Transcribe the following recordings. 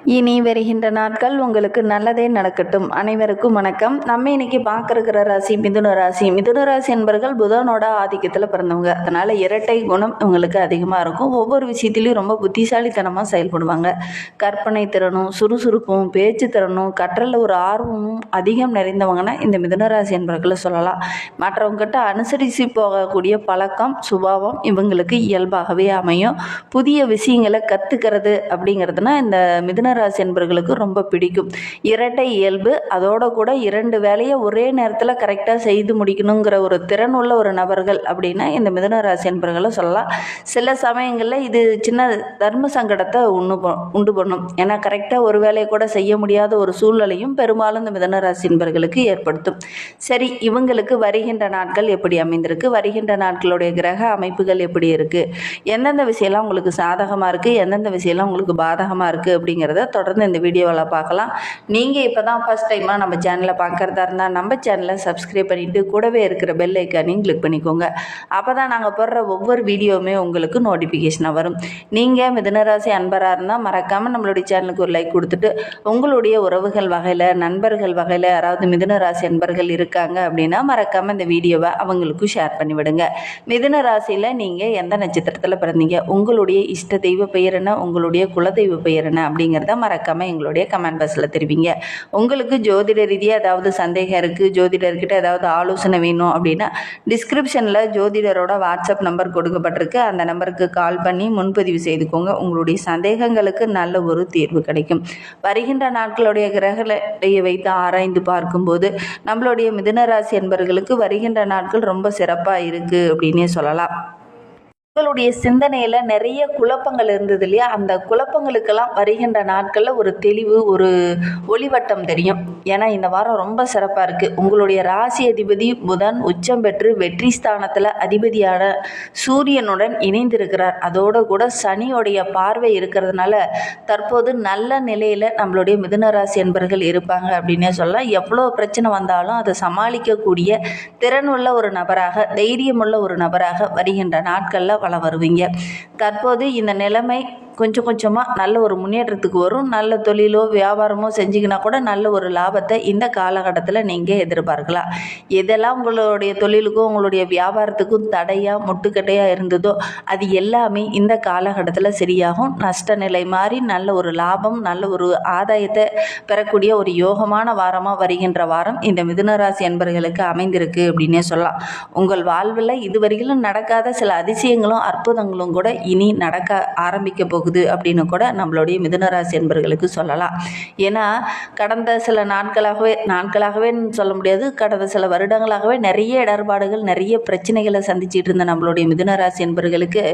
இனி வருகின்ற நாட்கள் உங்களுக்கு நல்லதே நடக்கட்டும். அனைவருக்கும் வணக்கம். நம்ம இன்னைக்கு பார்க்குற ராசி மிதுன ராசி. மிதுன ராசி என்பவர்கள் புதனோட ஆதிக்கத்தில் பிறந்தவங்க. அதனால் இரட்டை குணம் இவங்களுக்கு அதிகமாக இருக்கும். ஒவ்வொரு விஷயத்திலையும் ரொம்ப புத்திசாலித்தனமாக செயல்படுவாங்க. கற்பனை திறனும் சுறுசுறுப்பும் பேச்சு திறனும் கற்றலில் ஒரு ஆர்வமும் அதிகம் நிறைந்தவங்கன்னா இந்த மிதுன ராசி என்பவர்களை சொல்லலாம். மற்றவங்ககிட்ட அனுசரித்து போகக்கூடிய பழக்கம் சுபாவம் இவங்களுக்கு இயல்பாகவே அமையும். புதிய விஷயங்களை கற்றுக்கிறது அப்படிங்கிறதுனா இந்த மிதுன ராசி என்பவர்களுக்கு ரொம்ப பிடிக்கும். இரட்டை இயல்பு, அதோட கூட 2 வேலையை ஒரே நேரத்தில் கரெக்டாக செய்து முடிக்கணுங்கிற ஒரு திறன் உள்ள ஒரு நபர்கள் அப்படின்னா இந்த மிதுன ராசி என்பவர்களை சொல்லலாம். சில சமயங்களில் இது சின்ன தர்ம சங்கடத்தை உண்டு பண்ணும். ஏன்னா கரெக்டாக ஒரு வேலையை கூட செய்ய முடியாத ஒரு சூழ்நிலையும் பெரும்பாலும் இந்த மிதுன ராசி என்பவர்களுக்கு ஏற்படுத்தும். சரி, இவங்களுக்கு வருகின்ற நாட்கள் எப்படி அமைந்திருக்கு, வருகின்ற நாட்களுடைய கிரக அமைப்புகள் எப்படி இருக்குது, எந்தெந்த விஷயம்லாம் உங்களுக்கு சாதகமாக இருக்குது, எந்தெந்த விஷயம்லாம் உங்களுக்கு பாதகமாக இருக்குது அப்படிங்கிறத தொடர்ந்து இந்த வீடியோவில் பார்க்கலாம். நீங்கள் இப்போ தான் ஃபஸ்ட் டைமாக நம்ம சேனலை பார்க்குறதா இருந்தால் நம்ம சேனலை சப்ஸ்கிரைப் பண்ணிவிட்டு கூடவே இருக்கிற பெல் ஐக்கானையும் கிளிக் பண்ணிக்கோங்க. அப்போ தான் நாங்கள் போடுற ஒவ்வொரு வீடியோவுமே உங்களுக்கு நோட்டிஃபிகேஷனாக வரும். நீங்கள் மிதுனராசி அன்பராக இருந்தால் மறக்காமல் நம்மளுடைய சேனலுக்கு ஒரு லைக் கொடுத்துட்டு உங்களுடைய உறவுகள் வகையில் நண்பர்கள் வகையில் யாராவது மிதுனராசி அன்பர்கள் இருக்காங்க அப்படின்னா மறக்காமல் இந்த வீடியோவை அவங்களுக்கும் ஷேர் பண்ணிவிடுங்க. மிதுன ராசியில் நீங்கள் எந்த நட்சத்திரத்தில் பிறந்தீங்க, உங்களுடைய இஷ்ட தெய்வ பெயர் என்ன, உங்களுடைய குலதெய்வ பெயர் என்ன அப்படிங்கிறத மறக்காமல் எங்களுடைய கமெண்ட் பாக்ஸில் தெரிவிங்க. உங்களுக்கு ஜோதிட ரீதியாக ஏதாவது சந்தேகம் இருக்குது, ஜோதிடர்கிட்ட ஏதாவது ஆலோசனை வேணும் அப்படின்னா டிஸ்கிரிப்ஷனில் ஜோதிடரோட வாட்ஸ்அப் நம்பர் கொடுக்கப்பட்டிருக்கு. அந்த நம்பருக்கு கால் பண்ணி முன்பதிவு செய்துக்கோங்க. உங்களுடைய சந்தேகங்களுக்கு நல்ல ஒரு தீர்வு கிடைக்கும். வருகின்ற நாட்களுடைய கிரகங்களை வைத்து ஆராய்ந்து பார்க்கும்போது நம்மளுடைய மிதுனராசி என்பவர்களுக்கு வருகின்ற நாட்கள் ரொம்ப சிறப்பாக இருக்குது அப்படின்னே சொல்லலாம். உங்களுடைய சிந்தனையில் நிறைய குழப்பங்கள் இருந்தது இல்லையா, அந்த குழப்பங்களுக்கெல்லாம் வருகின்ற நாட்களில் ஒரு தெளிவு, ஒரு ஒளிவட்டம் தெரியும். ஏன்னா இந்த வாரம் ரொம்ப சிறப்பாக இருக்குது. உங்களுடைய ராசி அதிபதி புதன் உச்சம் பெற்று வெற்றி ஸ்தானத்தில் அதிபதியான சூரியனுடன் இணைந்திருக்கிறார். அதோடு கூட சனியோடைய பார்வை இருக்கிறதுனால தற்போது நல்ல நிலையில் நம்மளுடைய மிதுன ராசி என்பவர்கள் இருப்பாங்க அப்படின்னே சொல்லலாம். எவ்வளோ பிரச்சனை வந்தாலும் அதை சமாளிக்கக்கூடிய திறனுள்ள ஒரு நபராக, தைரியமுள்ள ஒரு நபராக வருகின்ற நாட்களில் வருவீங்க. தற்போது இந்த நிலைமை கொஞ்சம் கொஞ்சமாக நல்ல ஒரு முன்னேற்றத்துக்கு வரும். நல்ல தொழிலோ வியாபாரமோ செஞ்சிங்கன்னா கூட நல்ல ஒரு லாபத்தை இந்த காலகட்டத்தில் நீங்கள் எதிர்பார்க்கலாம். எதெல்லாம் உங்களுடைய தொழிலுக்கும் உங்களுடைய வியாபாரத்துக்கும் தடையாக முட்டுக்கட்டையாக இருந்ததோ அது எல்லாமே இந்த காலகட்டத்தில் சரியாகும். நஷ்ட நிலை மாறி நல்ல ஒரு லாபம், நல்ல ஒரு ஆதாயத்தை பெறக்கூடிய ஒரு யோகமான வாரமாக வருகின்ற வாரம் இந்த மிதுனராசி என்பவர்களுக்கு அமைந்திருக்கு அப்படின்னே சொல்லலாம். உங்கள் வாழ்வில் இதுவரையிலும் நடக்காத சில அதிசயங்களும் அற்புதங்களும் கூட இனி நடக்க ஆரம்பிக்க போகுது அப்படின்னு கூட நம்மளுடைய மிதுனராசி என்பவர்களுக்கு சொல்லலாம். ஏன்னா கடந்த சில நாட்களாகவே சொல்ல முடியாது, கடந்த சில வருடங்களாகவே நிறைய இடர்பாடுகள், நிறைய பிரச்சனைகளை சந்திச்சிட்டு இருந்த நம்மளுடைய மிதுனராசி என்பவர்களுக்கு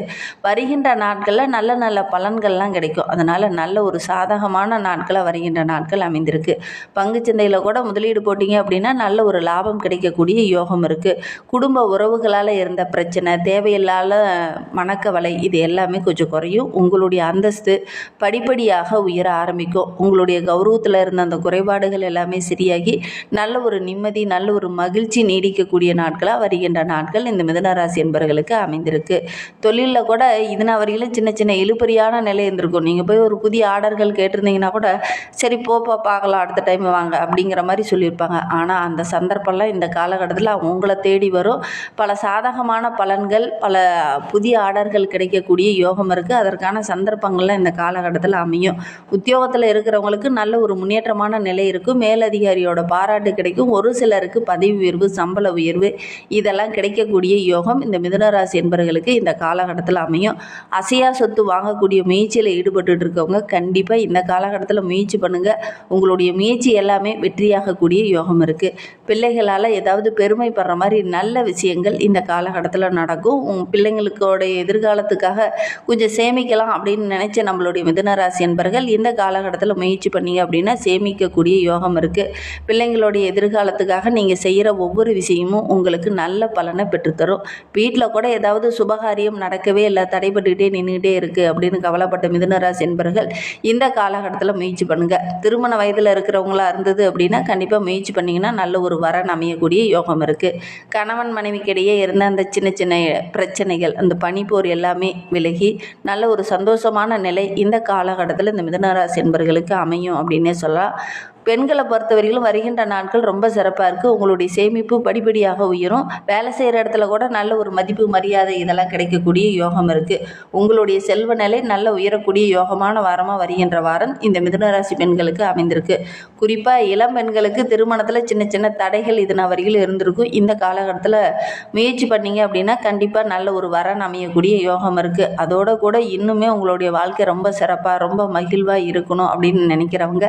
வருகின்ற நாட்களில் நல்ல நல்ல பலன்கள்லாம் கிடைக்கும். அதனால் நல்ல ஒரு சாதகமான நாட்களாக வருகின்ற நாட்கள் அமைந்திருக்கு. பங்குச்சந்தையில் கூட முதலீடு போட்டிங்க அப்படின்னா நல்ல ஒரு லாபம் கிடைக்கக்கூடிய யோகம் இருக்குது. குடும்ப உறவுகளால் இருந்த பிரச்சனை, தேவையில்லாத மனக்கவலை, இது எல்லாமே கொஞ்சம் குறையும். உங்களுடைய அந்தஸ்து படிப்படியாக உயர ஆரம்பிக்கும். உங்களுடைய கௌரவத்தில் இருந்த அந்த குறைபாடுகள் எல்லாமே சரியாகி நல்ல ஒரு நிம்மதி, நல்ல ஒரு மகிழ்ச்சி நீடிக்கக்கூடிய நாட்களாக வருகின்ற நாட்கள் இந்த மிதுனராசி என்பவர்களுக்கு அமைந்திருக்கு. தொழிலில் கூட இதனா வரையிலும் சின்ன சின்ன இழுபறியான நிலை இருந்திருக்கும். நீங்கள் போய் ஒரு புதிய ஆர்டர்கள் கேட்டிருந்தீங்கன்னா கூட சரி போப்பா பார்க்கலாம், அடுத்த டைம் வாங்க அப்படிங்கிற மாதிரி சொல்லியிருப்பாங்க. ஆனால் அந்த சந்தர்ப்பம்லாம் இந்த காலகட்டத்தில் உங்களை தேடி வரும். பல சாதகமான பலன்கள், பல புதிய ஆர்டர்கள் கிடைக்கக்கூடிய யோகம் இருக்குது. அதற்கான சந்தர்ப்பங்கள்லாம் இந்த காலகட்டத்தில் அமையும். உத்தியோகத்தில் இருக்கிறவங்களுக்கு நல்ல ஒரு முன்னேற்றமான நிலை இருக்கும். மேலதிகாரியோட பாராட்டு கிடைக்கும். ஒரு சிலருக்கு பதவி உயர்வு, சம்பள உயர்வு இதெல்லாம் கிடைக்கக்கூடிய யோகம் இந்த மிதுனராசி என்பவர்களுக்கு இந்த காலகட்டத்தில் அமையும். அசையா சொத்து வாங்கக்கூடிய முயற்சியில் ஈடுபட்டு இருக்கவங்க கண்டிப்பாக இந்த காலகட்டத்தில் முயற்சி பண்ணுங்கள். உங்களுடைய முயற்சி எல்லாமே வெற்றியாகக்கூடிய யோகம் இருக்குது. பிள்ளைகளால் ஏதாவது பெருமைப்படுற மாதிரி நல்ல விஷயங்கள் இந்த காலகட்டத்தில் நடக்கும். பிள்ளைங்களுக்கோடைய எதிர்காலத்துக்காக கொஞ்சம் சேமிக்கலாம் அப்படின்னு நினைச்ச நம்மளுடைய மிதுனராசி என்பவர்கள் இந்த காலகட்டத்தில் முயற்சி பண்ணீங்க அப்படின்னா சேமிக்கக்கூடிய யோகம் இருக்குது. பிள்ளைங்களுடைய எதிர்காலத்துக்காக நீங்கள் செய்கிற ஒவ்வொரு விஷயமும் உங்களுக்கு நல்ல பலனை பெற்றுத்தரும். வீட்டில் கூட ஏதாவது சுபகாரியம் நடக்கவே இல்லை, தடைபட்டுக்கிட்டே நின்றுக்கிட்டே இருக்குது அப்படின்னு கவலைப்பட்ட மிதுனராசி என்பவர்கள் இந்த காலகட்டத்தில் முயற்சி பண்ணுங்கள். திருமண வயதில் இருக்கிறவங்களா இருந்தது அப்படின்னா கண்டிப்பாக முயற்சி பண்ணிங்கன்னா நல்ல ஒரு வரன் அமையக்கூடிய யோகம் இருக்குது. கணவன் மனைவிக்கிடையே இருந்த அந்த சின்ன சின்ன பிரச்சனைகள், அந்த பனிப்போர் எல்லாமே விலகி நல்ல ஒரு சந்தோஷ சந்தோஷமான நிலை இந்த காலகட்டத்தில் இந்த மிதுனராசி என்பர்களுக்கு அமையும் அப்படின்னே சொல்லலாம். பெண்களை பொறுத்தவரையிலும் வருகின்ற நாட்கள் ரொம்ப சிறப்பாக இருக்குது. உங்களுடைய சேமிப்பு படிப்படியாக உயரும். வேலை செய்கிற இடத்துல கூட நல்ல ஒரு மதிப்பு மரியாதை இதெல்லாம் கிடைக்கக்கூடிய யோகம் இருக்குது. உங்களுடைய செல்வ நிலை நல்ல உயரக்கூடிய யோகமான வாரமாக வருகின்ற வாரம் இந்த மிதுனராசி பெண்களுக்கு அமைந்திருக்கு. குறிப்பாக இளம் பெண்களுக்கு திருமணத்தில் சின்ன சின்ன தடைகள் இதனால் வரையில் இருந்திருக்கும். இந்த காலகட்டத்தில் முயற்சி பண்ணீங்க அப்படின்னா கண்டிப்பாக நல்ல ஒரு வரன் அமையக்கூடிய யோகம் இருக்குது. அதோட கூட இன்னுமே உங்களுடைய வாழ்க்கை ரொம்ப சிறப்பாக ரொம்ப மகிழ்வாக இருக்கணும் அப்படின்னு நினைக்கிறவங்க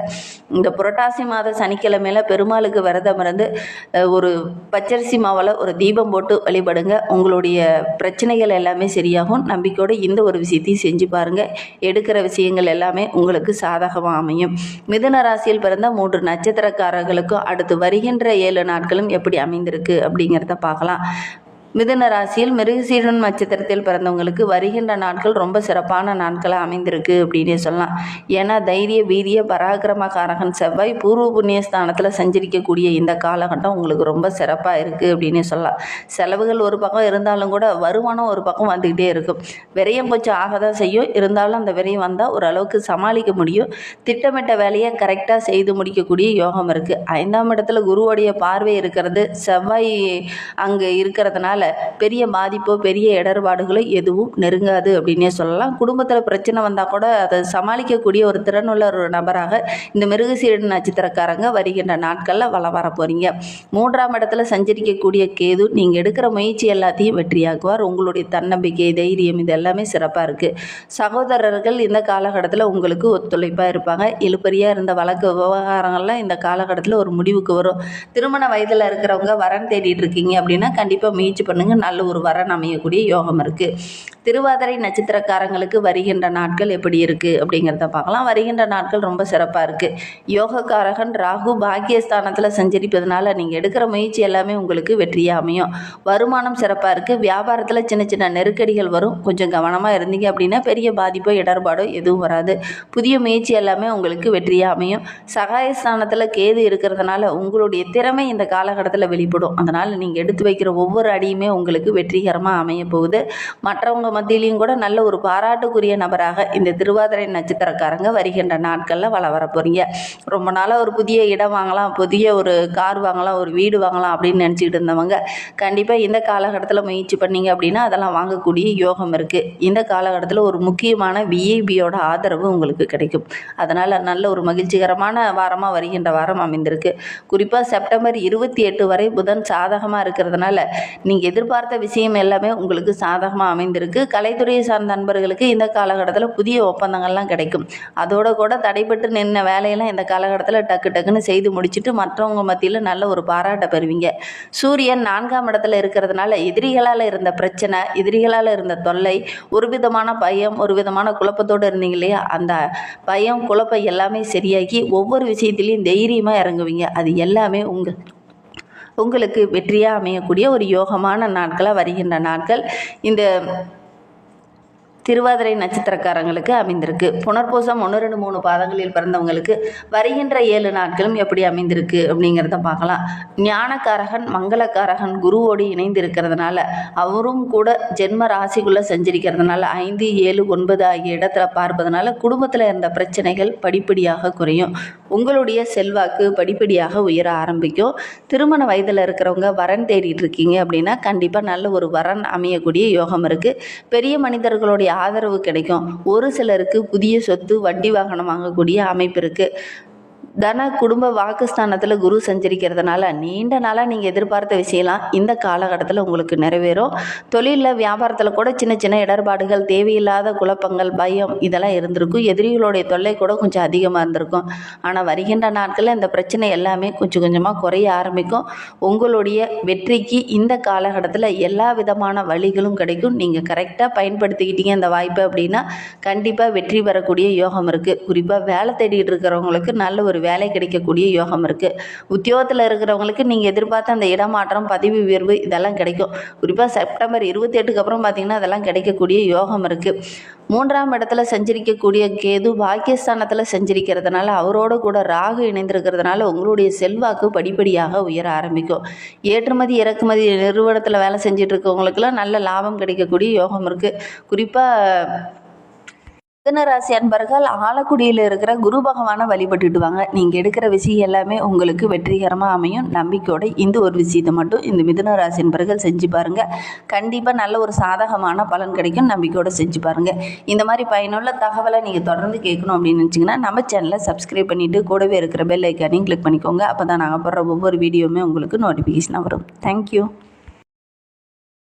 இந்த புரட்டாசி மாத சனிக்கிழமையில பெருமாளுக்கு விரதம் இருந்து ஒரு பச்சரிசி மாவில் ஒரு தீபம் போட்டு வழிபடுங்க. உங்களுடைய பிரச்சனைகள் எல்லாமே சரியாகும். நம்பிக்கையோடு இந்த ஒரு விஷயத்தையும் செஞ்சு பாருங்க. எடுக்கிற விஷயங்கள் எல்லாமே உங்களுக்கு சாதகமாக அமையும். மிதுன ராசியில் பிறந்த 3 நட்சத்திரக்காரர்களுக்கும் அடுத்து வருகின்ற 7 நாட்களும் எப்படி அமைந்திருக்கு அப்படிங்கிறத பார்க்கலாம். மிதுன ராசியில் மிருகசீரன் நட்சத்திரத்தில் பிறந்தவங்களுக்கு வருகின்ற நாட்கள் ரொம்ப சிறப்பான நாட்களாக அமைந்திருக்கு அப்படின்னே சொல்லலாம். ஏன்னா தைரிய வீரிய பராக்கிரமகாரகன் செவ்வாய் பூர்வ புண்ணிய ஸ்தானத்தில் சஞ்சரிக்கக்கூடிய இந்த காலகட்டம் உங்களுக்கு ரொம்ப சிறப்பாக இருக்குது அப்படின்னே சொல்லலாம். செலவுகள் ஒரு பக்கம் இருந்தாலும் கூட வருமானம் ஒரு பக்கம் வந்துக்கிட்டே இருக்கும். விரயம் கொஞ்சம் ஆகதான் செய்யும். இருந்தாலும் அந்த விரயம் வந்தால் ஓரளவுக்கு சமாளிக்க முடியும். திட்டமிட்ட வேலையை கரெக்டாக செய்து முடிக்கக்கூடிய யோகம் இருக்குது. 5ஆம் இடத்துல குருவோடைய பார்வை இருக்கிறது. செவ்வாய் அங்கே இருக்கிறதுனால பெரிய பாதிப்போ பெரிய இடர்பாடுகளோ எதுவும் நெருங்காது அப்படின்னே சொல்லலாம். குடும்பத்தில் பிரச்சனை வந்தால் கூட அதை சமாளிக்கக்கூடிய ஒரு திறனுள்ள ஒரு நபராக இந்த மிருகசீரன் நட்சத்திரக்காரங்க வருகின்ற நாட்களில் வர போகிறீங்க. 3ஆம் இடத்துல சஞ்சரிக்கக்கூடிய கேது நீங்கள் எடுக்கிற முயற்சி எல்லாத்தையும் வெற்றியாக்குவார். உங்களுடைய தன்னம்பிக்கை தைரியம் இது எல்லாமே சிறப்பாக இருக்குது. சகோதரர்கள் இந்த காலகட்டத்தில் உங்களுக்கு ஒத்துழைப்பாக இருப்பாங்க. இழுபறியாக இருந்த வழக்கு விவகாரங்கள்லாம் இந்த காலகட்டத்தில் ஒரு முடிவுக்கு வரும். திருமண வயதில் இருக்கிறவங்க வரன் தேடிட்டு இருக்கீங்க அப்படின்னா கண்டிப்பாக முயற்சி பண்ணுங்க. நல்ல ஒரு வரன் அமையக்கூடிய யோகம் இருக்குது. திருவாதிரை நட்சத்திரக்காரங்களுக்கு வருகின்ற நாட்கள் எப்படி இருக்குது அப்படிங்கிறத பார்க்கலாம். வருகின்ற நாட்கள் ரொம்ப சிறப்பாக இருக்குது. யோகக்காரகன் ராகு பாக்கியஸ்தானத்தில் சஞ்சரிப்பதனால நீங்கள் எடுக்கிற முயற்சி எல்லாமே உங்களுக்கு வெற்றியாக அமையும். வருமானம் சிறப்பாக இருக்குது. வியாபாரத்தில் சின்ன சின்ன நெருக்கடிகள் வரும். கொஞ்சம் கவனமாக இருந்தீங்க அப்படின்னா பெரிய பாதிப்போ இடர்பாடோ எதுவும் வராது. புதிய முயற்சி எல்லாமே உங்களுக்கு வெற்றியாக அமையும். சகாயஸ்தானத்தில் கேது இருக்கிறதுனால உங்களுடைய திறமை இந்த காலகட்டத்தில் வெளிப்படும். அதனால் நீங்கள் எடுத்து வைக்கிற ஒவ்வொரு அடியுமே உங்களுக்கு வெற்றிகரமாக அமைய போகுது. மற்றவங்க மத்தியிலையும் கூட நல்ல ஒரு பாராட்டுக்குரிய நபராக இந்த திருவாதிரை நட்சத்திரக்காரங்க வருகின்ற நாட்களில் வர போகிறீங்க. ரொம்ப நாளாக ஒரு புதிய இடம் வாங்கலாம், புதிய ஒரு கார் வாங்கலாம், ஒரு வீடு வாங்கலாம் அப்படின்னு நினச்சிக்கிட்டு இருந்தவங்க கண்டிப்பாக இந்த காலகட்டத்தில் முயற்சி பண்ணீங்க அப்படின்னா அதெல்லாம் வாங்கக்கூடிய யோகம் இருக்குது. இந்த காலகட்டத்தில் ஒரு முக்கியமான விஐபியோட ஆதரவு உங்களுக்கு கிடைக்கும். அதனால் நல்ல ஒரு மகிழ்ச்சிகரமான வாரமாக வருகின்ற வாரம் அமைந்திருக்கு. குறிப்பாக செப்டம்பர் 28 வரை புதன் சாதகமாக இருக்கிறதுனால நீங்கள் எதிர்பார்த்த விஷயம் எல்லாமே உங்களுக்கு சாதகமாக அமைந்திருக்கு. கலைத்துறையை சார்ந்த நண்பர்களுக்கு இந்த காலகட்டத்தில் புதிய ஒப்பந்தங்கள்லாம் கிடைக்கும். அதோட கூட தடைபட்டு நின்ன வேலையெல்லாம் இந்த காலகட்டத்தில் டக்குன்னு செய்து முடிச்சுட்டு மற்றவங்க மத்தியில் நல்ல ஒரு பாராட்டை பெறுவீங்க. சூரியன் 4ஆம் இடத்துல இருக்கிறதுனால எதிரிகளால் இருந்த பிரச்சனை, எதிரிகளால் இருந்த தொல்லை, ஒரு விதமான பயம், ஒரு விதமான குழப்பத்தோடு இருந்தீங்க இல்லையா, அந்த பயம் குழப்பம் எல்லாமே சரியாகி ஒவ்வொரு விஷயத்திலையும் தைரியமாக இறங்குவீங்க. அது எல்லாமே உங்களுக்கு வெற்றியாக அமையக்கூடிய ஒரு யோகமான நாட்களாக வருகின்ற நாட்கள் இந்த திருவாதிரை நட்சத்திரக்காரங்களுக்கு அமைந்திருக்கு. புனர்பூசம் 1, 2, 3 பாதங்களில் பிறந்தவங்களுக்கு வருகின்ற 7 நாட்களும் எப்படி அமைந்திருக்கு அப்படிங்கிறத பார்க்கலாம். ஞானக்காரகன் மங்களக்காரகன் குருவோடு இணைந்து இருக்கிறதுனால அவரும் கூட ஜென்ம ராசிக்குள்ளே சஞ்சரிக்கிறதுனால 5, 7, 9 ஆகிய இடத்துல பார்ப்பதனால குடும்பத்தில் இருந்த பிரச்சனைகள் படிப்படியாக குறையும். உங்களுடைய செல்வாக்கு படிப்படியாக உயர ஆரம்பிக்கும். திருமண வயதில் இருக்கிறவங்க வரன் தேடிட்டு இருக்கீங்க அப்படின்னா கண்டிப்பாக நல்ல ஒரு வரன் அமையக்கூடிய யோகம் இருக்குது. பெரிய மனிதர்களுடைய ஆதரவு கிடைக்கும். ஒரு சிலருக்கு புதிய சொத்து வண்டி வாகனம் வாங்கக்கூடிய அமைப்பு இருக்குது. தன குடும்ப வாக்குஸ்தானத்தில் குரு சஞ்சரிக்கிறதுனால நீண்ட நாளாக நீங்கள் எதிர்பார்த்த விஷயம்லாம் இந்த காலகட்டத்தில் உங்களுக்கு நிறைவேறும். தொழிலில் வியாபாரத்தில் கூட சின்ன சின்ன இடர்பாடுகள், தேவையில்லாத குழப்பங்கள், பயம் இதெல்லாம் இருந்திருக்கும். எதிரிகளுடைய தொல்லை கூட கொஞ்சம் அதிகமாக இருந்திருக்கும். ஆனால் வருகின்ற நாட்களில் இந்த பிரச்சனை எல்லாமே கொஞ்சம் கொஞ்சமாக குறைய ஆரம்பிக்கும். உங்களுடைய வெற்றிக்கு இந்த காலகட்டத்தில் எல்லா விதமான வழிகளும் கிடைக்கும். நீங்கள் கரெக்டாக பயன்படுத்திக்கிட்டீங்க இந்த வாய்ப்பை அப்படின்னா கண்டிப்பாக வெற்றி பெறக்கூடிய யோகம் இருக்குது. குறிப்பாக வேலை தேடிட்டு இருக்கிறவங்களுக்கு நல்ல ஒரு வேலை கிடைக்கக்கூடிய யோகம் இருக்குது. உத்தியோகத்தில் இருக்கிறவங்களுக்கு நீங்கள் எதிர்பார்த்த அந்த இடமாற்றம், பதவி உயர்வு இதெல்லாம் கிடைக்கும். குறிப்பாக செப்டம்பர் 28க்கு அப்புறம் பார்த்திங்கன்னா அதெல்லாம் கிடைக்கக்கூடிய யோகம் இருக்குது. 3ஆம் இடத்துல சஞ்சரிக்கக்கூடிய கேது பாக்கியஸ்தானத்தில் சஞ்சரிக்கிறதுனால அவரோட கூட ராகு இணைந்திருக்கிறதுனால உங்களுடைய செல்வாக்கு படிப்படியாக உயர ஆரம்பிக்கும். ஏற்றுமதி இறக்குமதி நிறுவனத்தில் வேலை செஞ்சுட்டு இருக்கவங்களுக்கெல்லாம் நல்ல லாபம் கிடைக்கக்கூடிய யோகம் இருக்குது. குறிப்பாக மிதுன ராசி அன்பர்கள் ஆலக்குடியில் இருக்கிற குரு பகவானை வழிபட்டுட்டு வாங்க. நீங்கள் எடுக்கிற விஷயம் எல்லாமே உங்களுக்கு வெற்றிகரமாக அமையும். நம்பிக்கையோட இந்த ஒரு விஷயத்தை மட்டும் இந்த மிதுன ராசி அன்பர்கள் செஞ்சு பாருங்கள். கண்டிப்பாக நல்ல ஒரு சாதகமான பலன் கிடைக்கும். நம்பிக்கையோட செஞ்சு பாருங்கள். இந்த மாதிரி பயனுள்ள தகவலை நீங்கள் தொடர்ந்து கேட்கணும் அப்படின்னு நினச்சிங்கன்னா நம்ம சேனலை சப்ஸ்கிரைப் பண்ணிவிட்டு கூடவே இருக்கிற பெல் ஐக்கானையும் கிளிக் பண்ணிக்கோங்க. அப்போ தான் நாங்கள் போடுற ஒவ்வொரு வீடியோவுமே உங்களுக்கு நோட்டிஃபிகேஷனாக வரும். தேங்க்யூ.